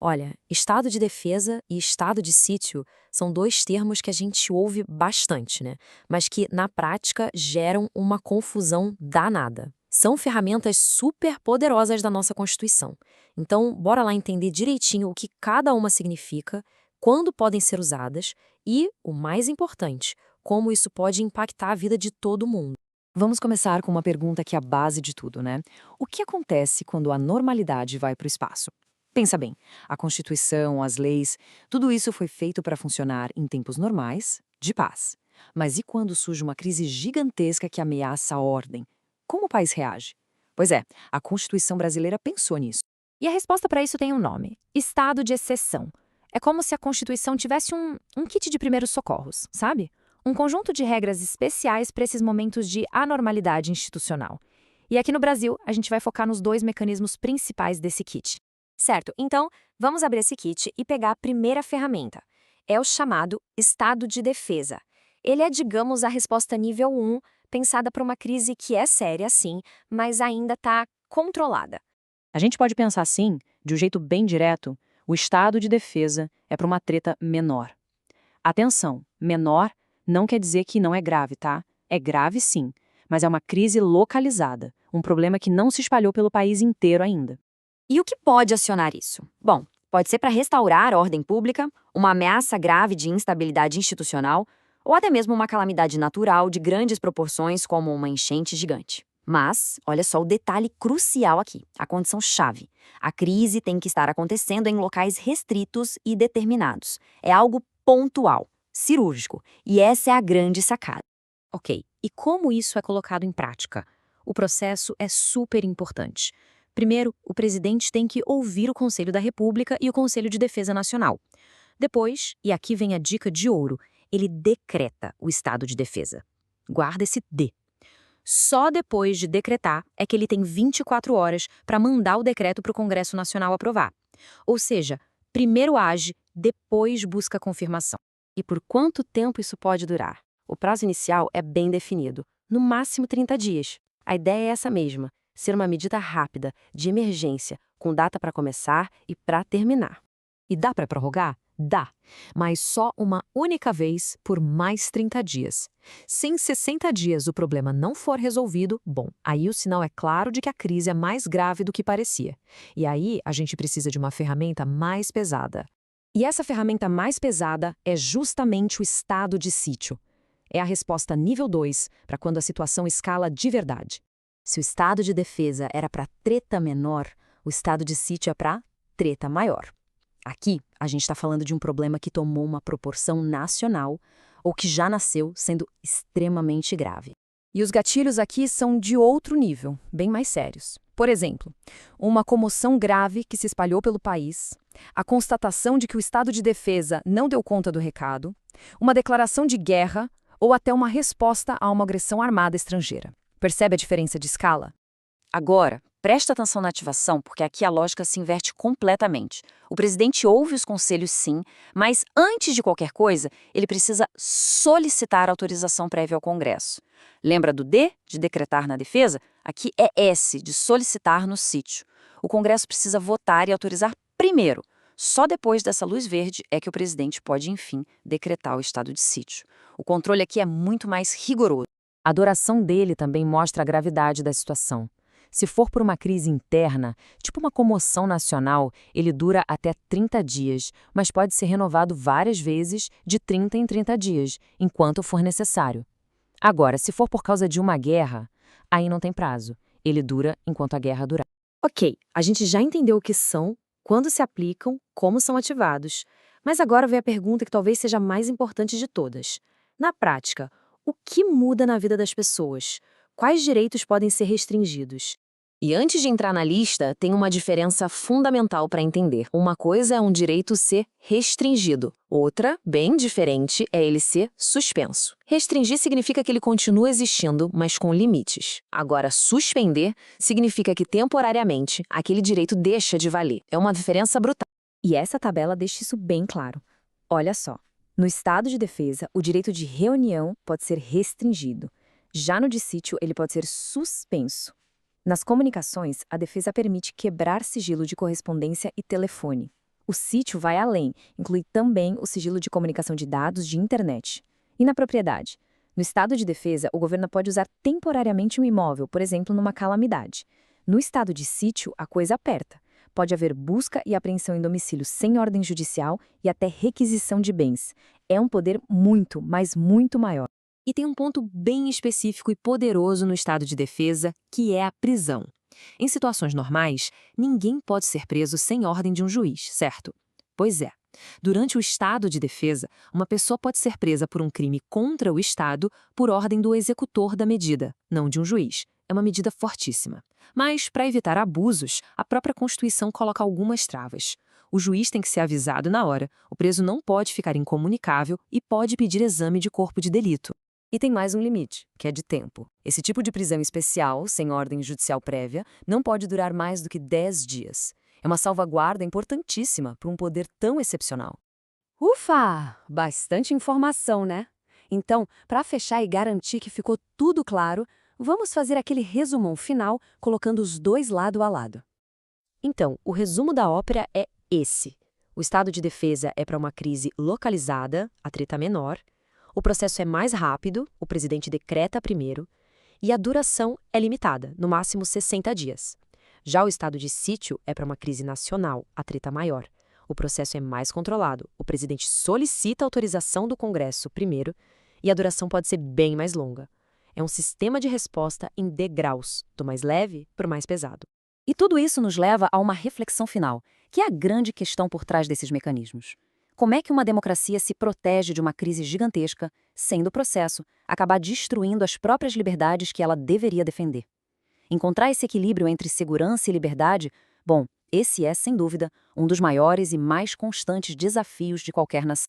Olha, estado de defesa e estado de sítio são dois termos que a gente ouve bastante, né? Mas que, na prática, geram uma confusão danada. São ferramentas super poderosas da nossa Constituição. Então, bora lá entender direitinho o que cada uma significa, quando podem ser usadas e, o mais importante, como isso pode impactar a vida de todo mundo. Vamos começar com uma pergunta que é a base de tudo, né? O que acontece quando a normalidade vai para o espaço? Pensa bem, a Constituição, as leis, tudo isso foi feito para funcionar em tempos normais, de paz. Mas e quando surge uma crise gigantesca que ameaça a ordem? Como o país reage? Pois é, a Constituição brasileira pensou nisso. E a resposta para isso tem um nome: estado de exceção. É como se a Constituição tivesse um kit de primeiros socorros, sabe? Um conjunto de regras especiais para esses momentos de anormalidade institucional. E aqui no Brasil, a gente vai focar nos dois mecanismos principais desse kit. Certo, então vamos abrir esse kit e pegar a primeira ferramenta. É o chamado estado de defesa. Ele é, digamos, a resposta nível 1, pensada para uma crise que é séria, sim, mas ainda está controlada. A gente pode pensar assim, de um jeito bem direto, o estado de defesa é para uma treta menor. Atenção, menor não quer dizer que não é grave, tá? É grave sim, mas é uma crise localizada, um problema que não se espalhou pelo país inteiro ainda. E o que pode acionar isso? Bom, pode ser para restaurar a ordem pública, uma ameaça grave de instabilidade institucional ou até mesmo uma calamidade natural de grandes proporções, como uma enchente gigante. Mas, olha só o detalhe crucial aqui, a condição chave. A crise tem que estar acontecendo em locais restritos e determinados. É algo pontual, cirúrgico, e essa é a grande sacada. Ok, e como isso é colocado em prática? O processo é super importante. Primeiro, o presidente tem que ouvir o Conselho da República e o Conselho de Defesa Nacional. Depois, e aqui vem a dica de ouro, ele decreta o estado de defesa. Guarda esse D. Só depois de decretar é que ele tem 24 horas para mandar o decreto para o Congresso Nacional aprovar. Ou seja, primeiro age, depois busca confirmação. E por quanto tempo isso pode durar? O prazo inicial é bem definido, no máximo 30 dias. A ideia é essa mesma, ser uma medida rápida, de emergência, com data para começar e para terminar. E dá para prorrogar? Dá, mas só uma única vez por mais 30 dias. Se em 60 dias o problema não for resolvido, bom, aí o sinal é claro de que a crise é mais grave do que parecia. E aí a gente precisa de uma ferramenta mais pesada. E essa ferramenta mais pesada é justamente o estado de sítio. É a resposta nível 2 para quando a situação escala de verdade. Se o estado de defesa era para treta menor, o estado de sítio é para treta maior. Aqui, a gente está falando de um problema que tomou uma proporção nacional ou que já nasceu sendo extremamente grave. E os gatilhos aqui são de outro nível, bem mais sérios. Por exemplo, uma comoção grave que se espalhou pelo país, a constatação de que o estado de defesa não deu conta do recado, uma declaração de guerra ou até uma resposta a uma agressão armada estrangeira. Percebe a diferença de escala? Agora, presta atenção na ativação, porque aqui a lógica se inverte completamente. O presidente ouve os conselhos, sim, mas antes de qualquer coisa, ele precisa solicitar autorização prévia ao Congresso. Lembra do D, de decretar na defesa? Aqui é S, de solicitar no sítio. O Congresso precisa votar e autorizar primeiro. Só depois dessa luz verde é que o presidente pode, enfim, decretar o estado de sítio. O controle aqui é muito mais rigoroso. A duração dele também mostra a gravidade da situação. Se for por uma crise interna, tipo uma comoção nacional, ele dura até 30 dias, mas pode ser renovado várias vezes de 30 em 30 dias, enquanto for necessário. Agora, se for por causa de uma guerra, aí não tem prazo. Ele dura enquanto a guerra durar. Ok, a gente já entendeu o que são, quando se aplicam, como são ativados. Mas agora vem a pergunta que talvez seja a mais importante de todas. Na prática, o que muda na vida das pessoas? Quais direitos podem ser restringidos? E antes de entrar na lista, tem uma diferença fundamental para entender. Uma coisa é um direito ser restringido. Outra, bem diferente, é ele ser suspenso. Restringir significa que ele continua existindo, mas com limites. Agora, suspender significa que temporariamente aquele direito deixa de valer. É uma diferença brutal. E essa tabela deixa isso bem claro. Olha só, no estado de defesa, o direito de reunião pode ser restringido. Já no de sítio, ele pode ser suspenso. Nas comunicações, a defesa permite quebrar sigilo de correspondência e telefone. O sítio vai além, inclui também o sigilo de comunicação de dados de internet. E na propriedade? No estado de defesa, o governo pode usar temporariamente um imóvel, por exemplo, numa calamidade. No estado de sítio, a coisa aperta. Pode haver busca e apreensão em domicílio sem ordem judicial e até requisição de bens. É um poder muito, mas muito maior. E tem um ponto bem específico e poderoso no estado de defesa, que é a prisão. Em situações normais, ninguém pode ser preso sem ordem de um juiz, certo? Pois é. Durante o estado de defesa, uma pessoa pode ser presa por um crime contra o Estado por ordem do executor da medida, não de um juiz. É uma medida fortíssima. Mas, para evitar abusos, a própria Constituição coloca algumas travas. O juiz tem que ser avisado na hora, o preso não pode ficar incomunicável e pode pedir exame de corpo de delito. E tem mais um limite, que é de tempo. Esse tipo de prisão especial, sem ordem judicial prévia, não pode durar mais do que 10 dias. É uma salvaguarda importantíssima para um poder tão excepcional. Ufa! Bastante informação, né? Então, para fechar e garantir que ficou tudo claro, vamos fazer aquele resumão final colocando os dois lado a lado. Então, o resumo da ópera é esse. O estado de defesa é para uma crise localizada, a treta menor. O processo é mais rápido, o presidente decreta primeiro. E a duração é limitada, no máximo 60 dias. Já o estado de sítio é para uma crise nacional, a treta maior. O processo é mais controlado, o presidente solicita autorização do Congresso primeiro e a duração pode ser bem mais longa. É um sistema de resposta em degraus, do mais leve para o mais pesado. E tudo isso nos leva a uma reflexão final, que é a grande questão por trás desses mecanismos. Como é que uma democracia se protege de uma crise gigantesca, sem no processo acabar destruindo as próprias liberdades que ela deveria defender? Encontrar esse equilíbrio entre segurança e liberdade, bom, esse é, sem dúvida, um dos maiores e mais constantes desafios de qualquer nação.